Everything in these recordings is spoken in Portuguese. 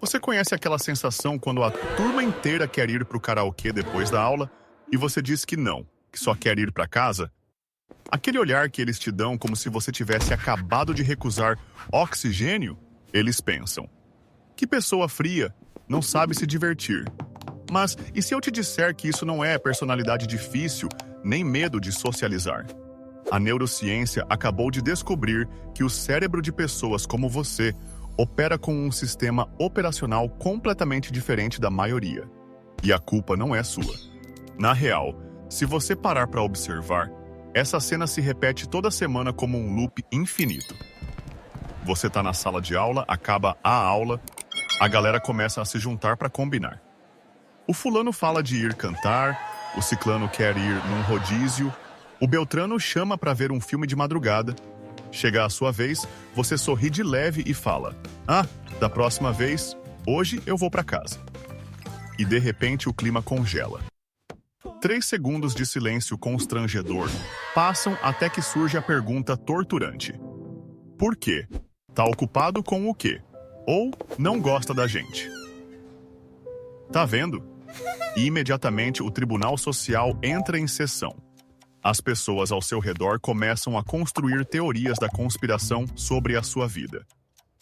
Você conhece aquela sensação quando a turma inteira quer ir para o karaokê depois da aula e você diz que não, que só quer ir para casa? Aquele olhar que eles te dão como se você tivesse acabado de recusar oxigênio? Eles pensam: que pessoa fria, não sabe se divertir. Mas e se eu te disser que isso não é personalidade difícil, nem medo de socializar? A neurociência acabou de descobrir que o cérebro de pessoas como você opera com um sistema operacional completamente diferente da maioria. E a culpa não é sua. Na real, se você parar para observar, essa cena se repete toda semana como um loop infinito. Você está na sala de aula, acaba a aula, a galera começa a se juntar para combinar. O fulano fala de ir cantar, o ciclano quer ir num rodízio, o Beltrano chama para ver um filme de madrugada. Chega a sua vez, você sorri de leve e fala: "Ah, da próxima vez, hoje eu vou para casa." E de repente o clima congela. 3 segundos de silêncio constrangedor passam até que surge a pergunta torturante: por quê? Tá ocupado com o quê? Ou não gosta da gente? Tá vendo? E imediatamente o tribunal social entra em sessão. As pessoas ao seu redor começam a construir teorias da conspiração sobre a sua vida.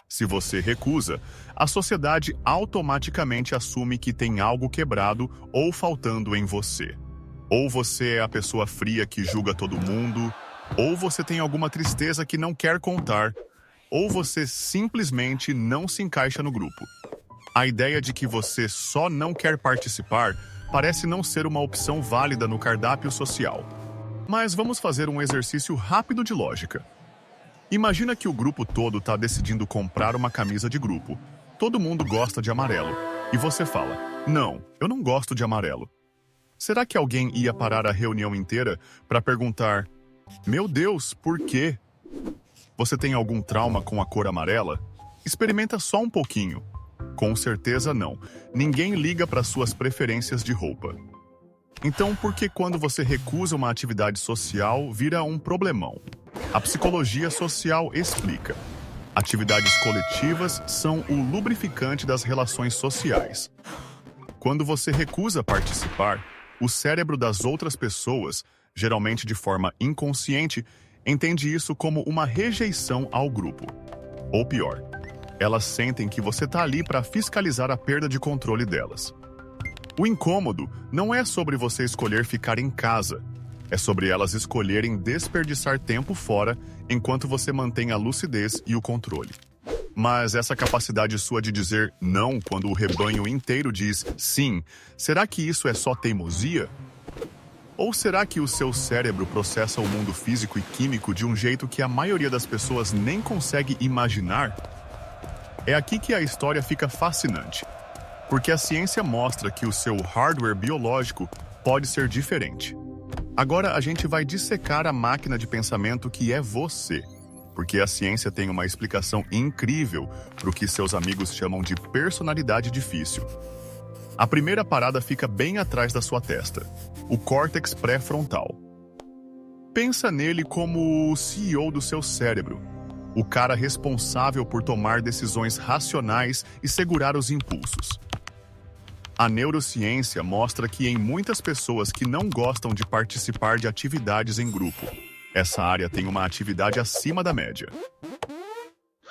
Se você recusa, a sociedade automaticamente assume que tem algo quebrado ou faltando em você. Ou você é a pessoa fria que julga todo mundo, ou você tem alguma tristeza que não quer contar, ou você simplesmente não se encaixa no grupo. A ideia de que você só não quer participar parece não ser uma opção válida no cardápio social. Mas vamos fazer um exercício rápido de lógica. Imagina que o grupo todo está decidindo comprar uma camisa de grupo. Todo mundo gosta de amarelo. E você fala: "Não, eu não gosto de amarelo." Será que alguém ia parar a reunião inteira para perguntar: "Meu Deus, por quê?" Você tem algum trauma com a cor amarela? Experimenta só um pouquinho. Com certeza não. Ninguém liga para suas preferências de roupa. Então, por que quando você recusa uma atividade social, vira um problemão? A psicologia social explica. Atividades coletivas são o lubrificante das relações sociais. Quando você recusa participar, o cérebro das outras pessoas, geralmente de forma inconsciente, entende isso como uma rejeição ao grupo. Ou pior, elas sentem que você está ali para fiscalizar a perda de controle delas. O incômodo não é sobre você escolher ficar em casa, é sobre elas escolherem desperdiçar tempo fora enquanto você mantém a lucidez e o controle. Mas essa capacidade sua de dizer não quando o rebanho inteiro diz sim, será que isso é só teimosia? Ou será que o seu cérebro processa o mundo físico e químico de um jeito que a maioria das pessoas nem consegue imaginar? É aqui que a história fica fascinante. Porque a ciência mostra que o seu hardware biológico pode ser diferente. Agora a gente vai dissecar a máquina de pensamento que é você, porque a ciência tem uma explicação incrível para o que seus amigos chamam de personalidade difícil. A primeira parada fica bem atrás da sua testa, o córtex pré-frontal. Pensa nele como o CEO do seu cérebro, o cara responsável por tomar decisões racionais e segurar os impulsos. A neurociência mostra que em muitas pessoas que não gostam de participar de atividades em grupo, essa área tem uma atividade acima da média.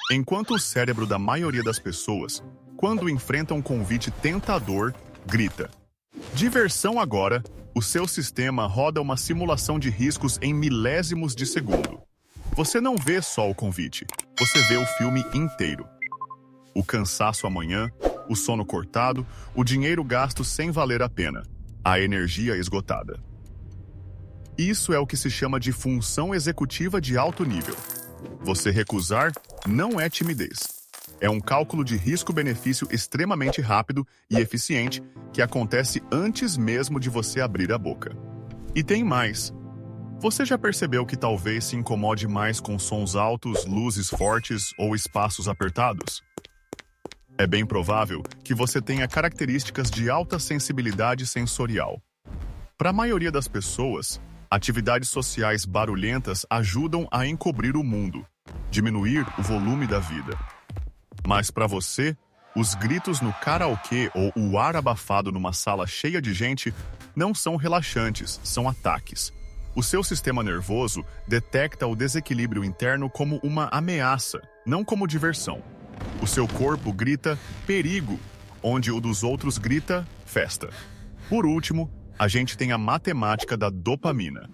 Enquanto o cérebro da maioria das pessoas, quando enfrenta um convite tentador, grita: "Diversão agora!", o seu sistema roda uma simulação de riscos em milésimos de segundo. Você não vê só o convite, você vê o filme inteiro. O cansaço amanhã, o sono cortado, o dinheiro gasto sem valer a pena, a energia esgotada. Isso é o que se chama de função executiva de alto nível. Você recusar não é timidez. É um cálculo de risco-benefício extremamente rápido e eficiente que acontece antes mesmo de você abrir a boca. E tem mais. Você já percebeu que talvez se incomode mais com sons altos, luzes fortes ou espaços apertados? É bem provável que você tenha características de alta sensibilidade sensorial. Para a maioria das pessoas, atividades sociais barulhentas ajudam a encobrir o mundo, diminuir o volume da vida. Mas para você, Os gritos no karaokê ou o ar abafado numa sala cheia de gente não são relaxantes, são ataques. O seu sistema nervoso detecta o desequilíbrio interno como uma ameaça, não como diversão. O seu corpo grita perigo, onde o dos outros grita festa. Por último, a gente tem a matemática da dopamina.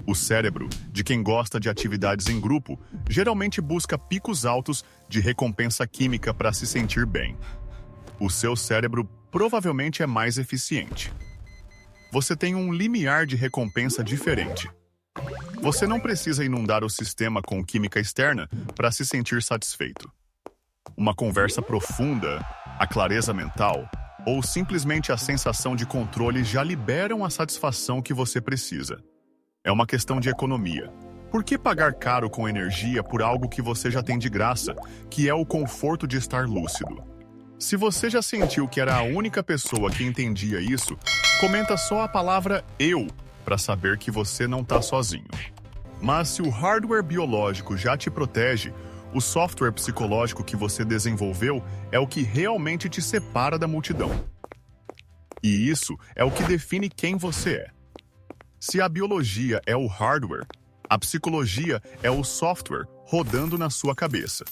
O cérebro, de quem gosta de atividades em grupo, geralmente busca picos altos de recompensa química para se sentir bem. O seu cérebro provavelmente é mais eficiente. Você tem um limiar de recompensa diferente. Você não precisa inundar o sistema com química externa para se sentir satisfeito. Uma conversa profunda, a clareza mental, ou simplesmente a sensação de controle já liberam a satisfação que você precisa. É uma questão de economia. Por que pagar caro com energia por algo que você já tem de graça, que é o conforto de estar lúcido? Se você já sentiu que era a única pessoa que entendia isso, comenta só a palavra "eu" para saber que você não está sozinho. Mas se o hardware biológico já te protege, o software psicológico que você desenvolveu é o que realmente te separa da multidão. E isso é o que define quem você é. Se a biologia é o hardware, a psicologia é o software rodando na sua cabeça.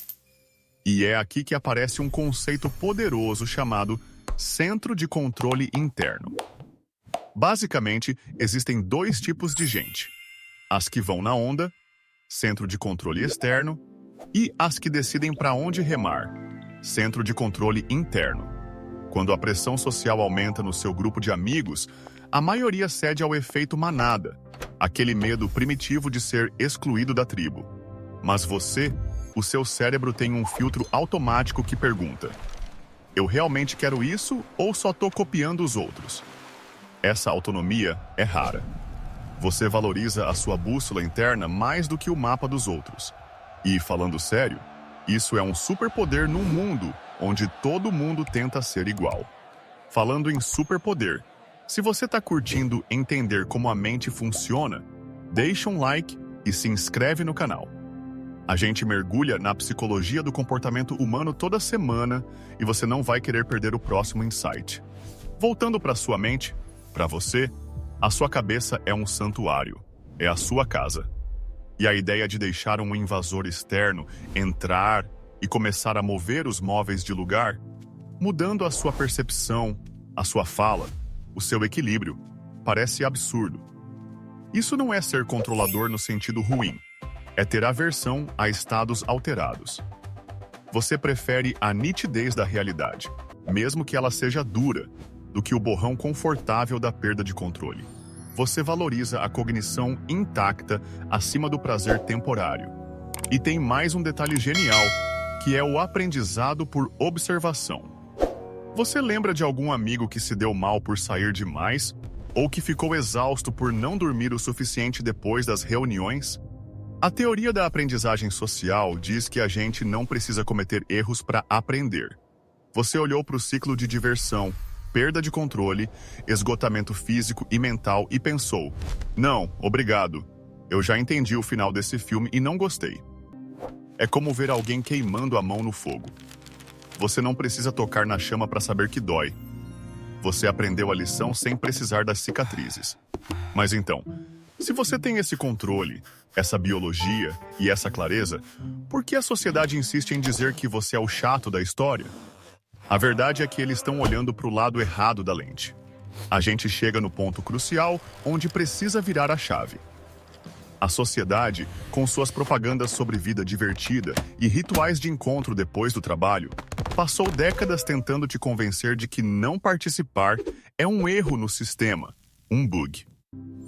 E é aqui que aparece um conceito poderoso chamado centro de controle interno. Basicamente, existem dois tipos de gente: as que vão na onda, centro de controle externo, e as que decidem para onde remar, centro de controle interno. Quando a pressão social aumenta no seu grupo de amigos, a maioria cede ao efeito manada, aquele medo primitivo de ser excluído da tribo. Mas você, o seu cérebro tem um filtro automático que pergunta: eu realmente quero isso ou só estou copiando os outros? Essa autonomia é rara. Você valoriza a sua bússola interna mais do que o mapa dos outros. E, falando sério, isso é um superpoder num mundo onde todo mundo tenta ser igual. Falando em superpoder, se você está curtindo entender como a mente funciona, deixa um like e se inscreve no canal. A gente mergulha na psicologia do comportamento humano toda semana e você não vai querer perder o próximo insight. Voltando para sua mente, para você, a sua cabeça é um santuário, é a sua casa. E a ideia de deixar um invasor externo entrar e começar a mover os móveis de lugar, mudando a sua percepção, a sua fala, o seu equilíbrio, parece absurdo. Isso não é ser controlador no sentido ruim, é ter aversão a estados alterados. Você prefere a nitidez da realidade, mesmo que ela seja dura, do que o borrão confortável da perda de controle. Você valoriza a cognição intacta acima do prazer temporário. E tem mais um detalhe genial, que é o aprendizado por observação. Você lembra de algum amigo que se deu mal por sair demais? Ou que ficou exausto por não dormir o suficiente depois das reuniões? A teoria da aprendizagem social diz que a gente não precisa cometer erros para aprender. Você olhou para o ciclo de diversão, perda de controle, esgotamento físico e mental e pensou: não, obrigado, eu já entendi o final desse filme e não gostei. É como ver alguém queimando a mão no fogo. Você não precisa tocar na chama para saber que dói. Você aprendeu a lição sem precisar das cicatrizes. Mas então, se você tem esse controle, essa biologia e essa clareza, por que a sociedade insiste em dizer que você é o chato da história? A verdade é que eles estão olhando para o lado errado da lente. A gente chega no ponto crucial onde precisa virar a chave. A sociedade, com suas propagandas sobre vida divertida e rituais de encontro depois do trabalho, passou décadas tentando te convencer de que não participar é um erro no sistema, um bug.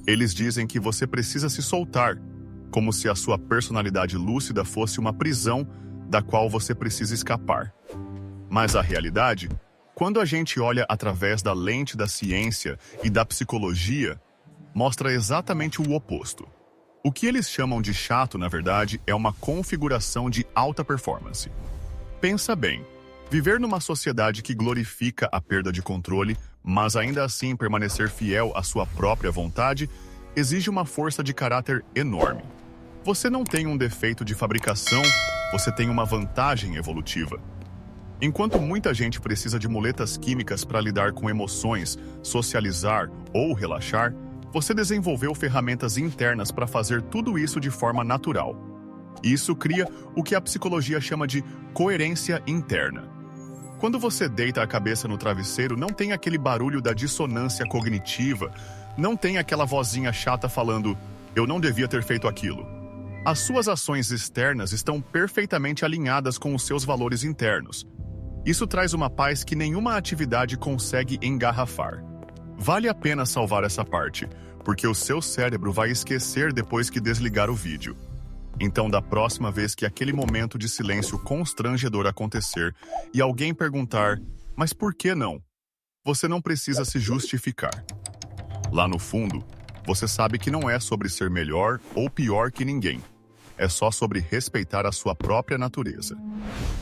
Eles dizem que você precisa se soltar, como se a sua personalidade lúcida fosse uma prisão da qual você precisa escapar. Mas a realidade, quando a gente olha através da lente da ciência e da psicologia, mostra exatamente o oposto. O que eles chamam de chato, na verdade, é uma configuração de alta performance. Pensa bem, viver numa sociedade que glorifica a perda de controle, mas ainda assim permanecer fiel à sua própria vontade, exige uma força de caráter enorme. Você não tem um defeito de fabricação, você tem uma vantagem evolutiva. Enquanto muita gente precisa de muletas químicas para lidar com emoções, socializar ou relaxar, você desenvolveu ferramentas internas para fazer tudo isso de forma natural. Isso cria o que a psicologia chama de coerência interna. Quando você deita a cabeça no travesseiro, não tem aquele barulho da dissonância cognitiva, não tem aquela vozinha chata falando, eu não devia ter feito aquilo. As suas ações externas estão perfeitamente alinhadas com os seus valores internos. Isso traz uma paz que nenhuma atividade consegue engarrafar. Vale a pena salvar essa parte, porque o seu cérebro vai esquecer depois que desligar o vídeo. Então, da próxima vez que aquele momento de silêncio constrangedor acontecer e alguém perguntar, mas por que não? Você não precisa se justificar. Lá no fundo, você sabe que não é sobre ser melhor ou pior que ninguém. É só sobre respeitar a sua própria natureza.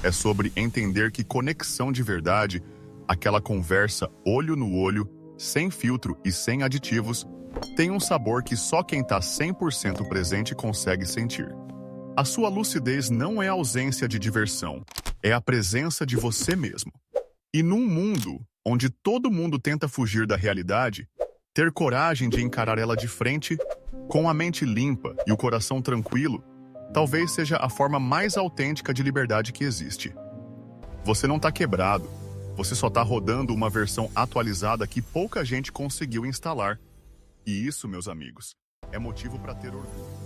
É sobre entender que conexão de verdade, aquela conversa olho no olho, sem filtro e sem aditivos, tem um sabor que só quem está 100% presente consegue sentir. A sua lucidez não é a ausência de diversão, é a presença de você mesmo. E num mundo onde todo mundo tenta fugir da realidade, ter coragem de encarar ela de frente, com a mente limpa e o coração tranquilo, talvez seja a forma mais autêntica de liberdade que existe. Você não está quebrado, você só está rodando uma versão atualizada que pouca gente conseguiu instalar. E isso, meus amigos, é motivo para ter orgulho.